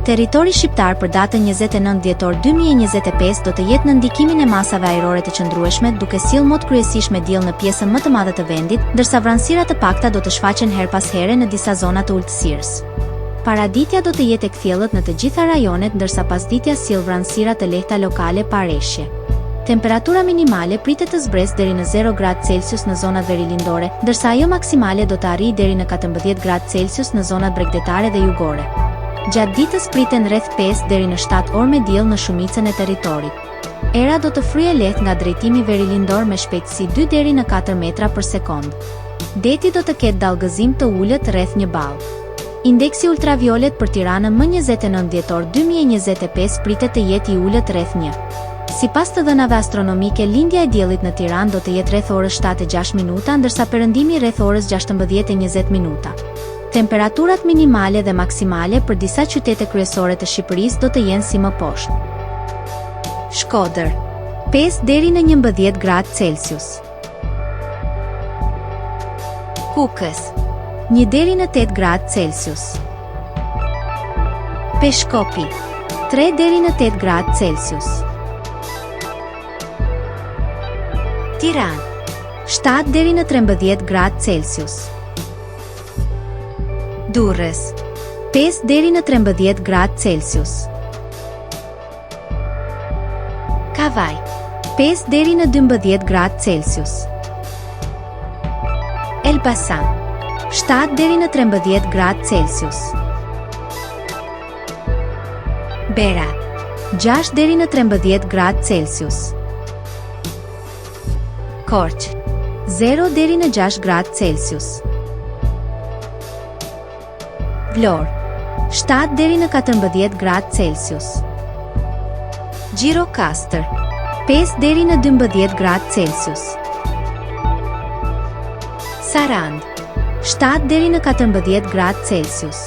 Territori shqiptar për datën 29 dhjetor 2025 do të jetë në ndikimin e masave ajrore të qëndrueshme, duke sjellë mot kryesisht me diell në pjesën më të madhe të vendit, ndërsa vranësira të pakta do të shfaqen her pas here në disa zona të ulësirës. Paraditja do të jetë e kthjellët në të gjitha rajonet, ndërsa pasditja sjell vranësira të lehta lokale pa rreshje. Temperatura minimale pritet të zbresë deri në 0 gradë Celsius në zonat verilindore, ndërsa ajo maksimale do të arrijë deri në 14 gradë Celsius në zonat bregdetare dhe jugore. Gjatë ditës priten rreth 5 deri në 7 orë me diell në shumicën e territorit. Era do të fryejë lehtë nga drejtimi verilindor me shpejtësi 2 deri në 4 metra për sekond. Deti do të ketë dallgëzim të ulët rreth 1 ball. Indeksi ultraviolet për Tiranën më 29 dhjetor 2025 pritet të jetë i ulët rreth 1. Sipas të dhënave astronomike, lindja e diellit në Tiranë do të jetë rreth orës 7:06 minuta, ndërsa perëndimi rreth orës 16:20 minuta. Temperaturat minimale dhe maksimale për disa qytete kryesore të Shqipërisë do të jenë si më poshtë. Shkodër, 5 deri në 11 gradë Celsius. Kukës, 1 deri në 8 gradë Celsius. Peshkopi, 3 deri në 8 gradë Celsius. Tiranë, 7 deri në 13 gradë Celsius. Durrës, 5 deri në 13 gradë Celsius. Kavaj, 5 deri në 12 gradë Celsius. Elbasan, 7 deri në 13 gradë Celsius. Berat, 6 deri në 13 gradë Celsius. Korçë, 0 deri në 6 gradë Celsius. Vlorë, 7 deri në 14 gradë Celsius. Gjirokastër, 5 deri në 12 gradë Celsius. Sarandë, 7 deri në 14 gradë Celsius.